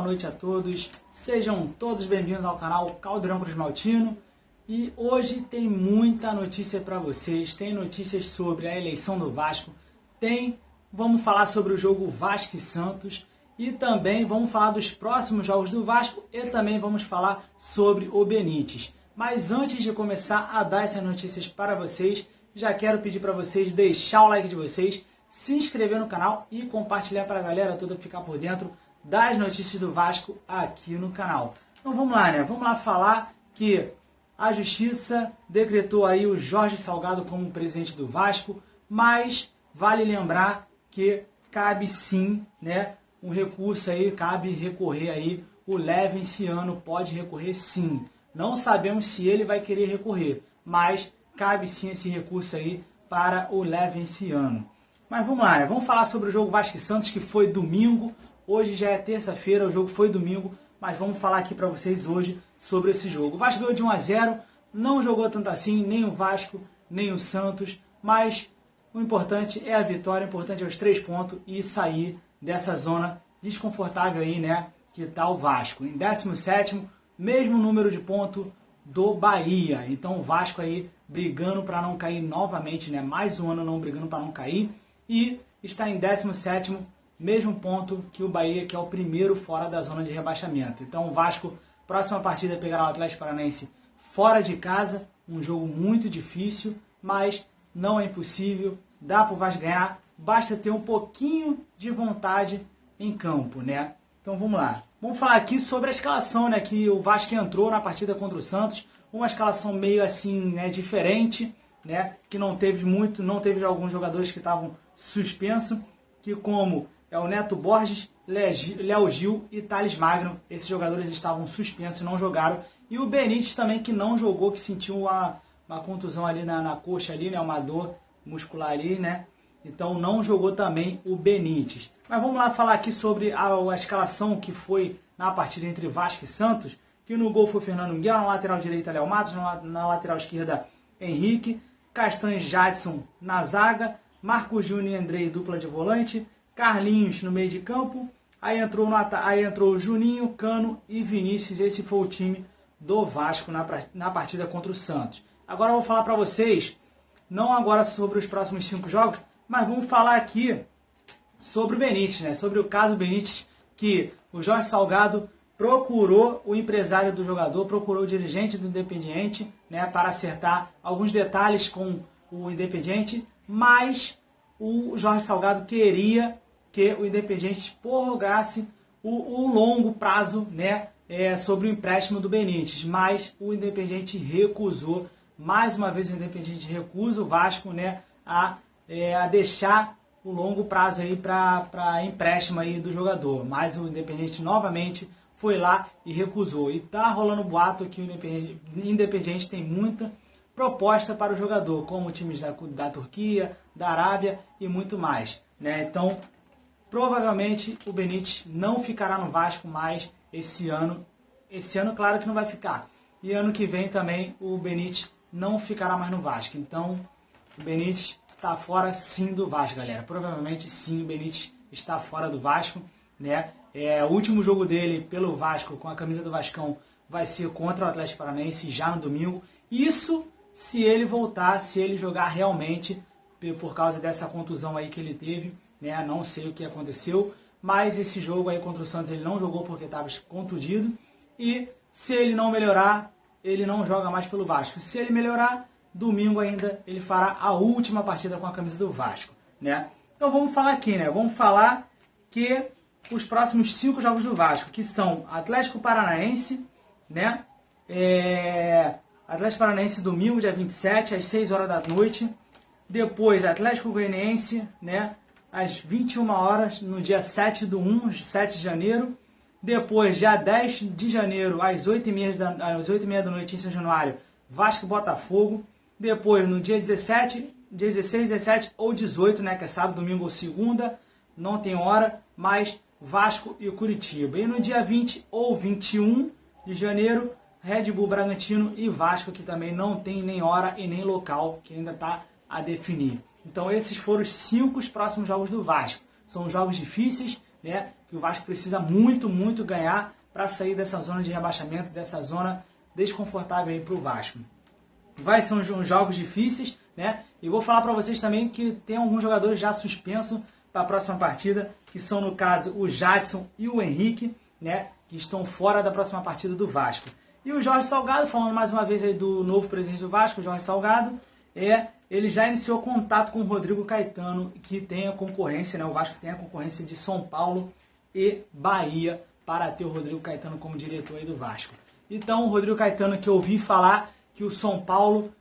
noite a todos. Sejam todos bem-vindos ao canal Caldeirão Cruz Maltino. E hoje tem muita notícia para vocês. Tem notícias sobre a eleição do Vasco. Vamos falar sobre o jogo Vasco e Santos. E também vamos falar dos próximos jogos do Vasco. E também vamos falar sobre o Benítez. Mas antes de começar a dar essas notícias para vocês, já quero pedir para vocês deixar o like de vocês, se inscrever no canal e compartilhar para a galera toda ficar por dentro das notícias do Vasco aqui no canal. Então vamos lá, né? Vamos lá falar que a Justiça decretou aí o Jorge Salgado como presidente do Vasco, mas vale lembrar que cabe sim, né, um recurso aí, cabe recorrer aí, o Levenciano pode recorrer sim. Não sabemos se ele vai querer recorrer, mas cabe sim esse recurso aí para o Levenciano. Mas vamos lá, né? Vamos falar sobre o jogo Vasco e Santos, que foi domingo. Hoje já é terça-feira, o jogo foi domingo, mas vamos falar aqui para vocês hoje sobre esse jogo. O Vasco ganhou de 1-0, não jogou tanto assim, nem o Vasco, nem o Santos, mas o importante é a vitória, o importante é os 3 pontos e sair dessa zona desconfortável aí, né, que tá o Vasco. Em 17º, mesmo número de pontos do Bahia. Então o Vasco aí brigando para não cair novamente, né, mais um ano não brigando para não cair. E está em 17º, mesmo ponto que o Bahia, que é o primeiro fora da zona de rebaixamento. Então o Vasco, próxima partida, pegará o Atlético Paranaense fora de casa, um jogo muito difícil, mas não é impossível, dá para o Vasco ganhar, basta ter um pouquinho de vontade em campo, né? Então vamos lá. Vamos falar aqui sobre a escalação, né, que o Vasco entrou na partida contra o Santos, uma escalação meio assim, né, diferente, né, que não teve alguns jogadores que estavam suspensos, que como é o Neto Borges, Léo Gil e Thales Magno, esses jogadores estavam suspensos e não jogaram, e o Benítez também, que não jogou, que sentiu uma contusão ali na coxa ali, né, uma dor muscular ali, né, então não jogou também o Benítez. Mas vamos lá falar aqui sobre a escalação que foi na partida entre Vasco e Santos, que no gol foi Fernando Miguel, na lateral direita Léo Matos, na lateral esquerda Henrique, Castanhos, Jadson na zaga, Marcos Júnior e Andrei dupla de volante, Carlinhos no meio de campo, aí entrou o Juninho, Cano e Vinícius. Esse foi o time do Vasco na partida contra o Santos. Agora eu vou falar para vocês, não agora sobre os próximos 5 jogos, mas vamos falar aqui sobre o Benítez, né? Sobre o caso Benítez, que o Jorge Salgado procurou o empresário do jogador, procurou o dirigente do Independiente, né, para acertar alguns detalhes com o Independiente, mas o Jorge Salgado queria que o Independiente prorrogasse o longo prazo, né, sobre o empréstimo do Benítez, mas o Independiente recusou. Mais uma vez o Independiente recusa o Vasco, né, a deixar o longo prazo aí para empréstimo aí do jogador, mas o Independiente novamente foi lá e recusou. E tá rolando boato que o Independiente tem muita proposta para o jogador, como times da Turquia, da Arábia e muito mais, né? Então, provavelmente o Benítez não ficará no Vasco mais esse ano. Esse ano, claro que não vai ficar. E ano que vem também o Benítez não ficará mais no Vasco. Então, o Benítez está fora sim do Vasco, galera. Provavelmente sim, o Benítez está fora do Vasco, né? O último jogo dele pelo Vasco, com a camisa do Vascão, vai ser contra o Atlético Paranaense já no domingo. Isso se ele voltar, se ele jogar realmente, por causa dessa contusão aí que ele teve, né? Não sei o que aconteceu, mas esse jogo aí contra o Santos ele não jogou porque estava contundido. E se ele não melhorar, ele não joga mais pelo Vasco. Se ele melhorar, domingo ainda ele fará a última partida com a camisa do Vasco, né? Então vamos falar aqui, né? Vamos falar que os próximos 5 jogos do Vasco, que são Atlético Paranaense, né? Atlético Paranaense domingo, dia 27, às 6 horas da noite. Depois Atlético Goianiense, né? Às 21 horas, no dia 7 de janeiro. Depois, dia 10 de janeiro, às 8h30 da noite em São Januário, Vasco e Botafogo. Depois, no dia 17, dia 16, 17 ou 18, né? Que é sábado, domingo ou segunda, não tem hora, mas Vasco e Curitiba. E no dia 20 ou 21 de janeiro, Red Bull Bragantino e Vasco, que também não tem nem hora e nem local, que ainda está a definir. Então esses foram os 5 próximos jogos do Vasco. São jogos difíceis, né, que o Vasco precisa muito, muito ganhar para sair dessa zona de rebaixamento, dessa zona desconfortável aí para o Vasco. Vai ser uns jogos difíceis, né? E vou falar para vocês também que tem alguns jogadores já suspensos para a próxima partida, que são, no caso, o Jadson e o Henrique, né? Que estão fora da próxima partida do Vasco. E o Jorge Salgado, falando mais uma vez aí do novo presidente do Vasco, o Jorge Salgado, ele já iniciou contato com o Rodrigo Caetano, que tem a concorrência, né? O Vasco tem a concorrência de São Paulo e Bahia para ter o Rodrigo Caetano como diretor aí do Vasco. Então, o Rodrigo Caetano, que eu ouvi falar que o São Paulo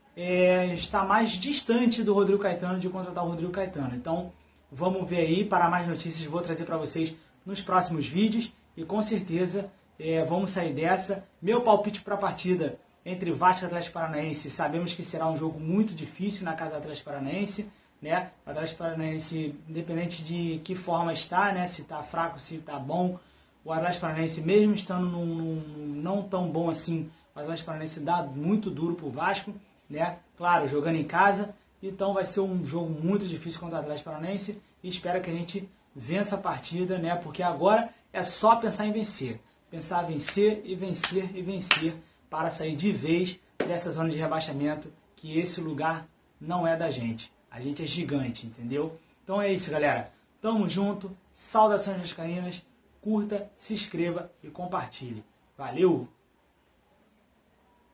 está mais distante do Rodrigo Caetano de contratar o Rodrigo Caetano. Então, vamos ver aí, para mais notícias vou trazer para vocês nos próximos vídeos e com certeza vamos sair dessa. Meu palpite para a partida entre Vasco e Atlético Paranaense, sabemos que será um jogo muito difícil na casa do Atlético Paranaense, né? O Atlético Paranaense, independente de que forma está, né? Se está fraco, se está bom, o Atlético Paranaense, mesmo estando não tão bom assim, o Atlético Paranaense dá muito duro pro Vasco, né? Claro, jogando em casa, então vai ser um jogo muito difícil contra o Atlético Paranaense e espero que a gente vença a partida, né? Porque agora é só pensar em vencer. Pensar em vencer e vencer e vencer para sair de vez dessa zona de rebaixamento, que esse lugar não é da gente. A gente é gigante, entendeu? Então é isso, galera. Tamo junto. Saudações vascaínas. Curta, se inscreva e compartilhe. Valeu!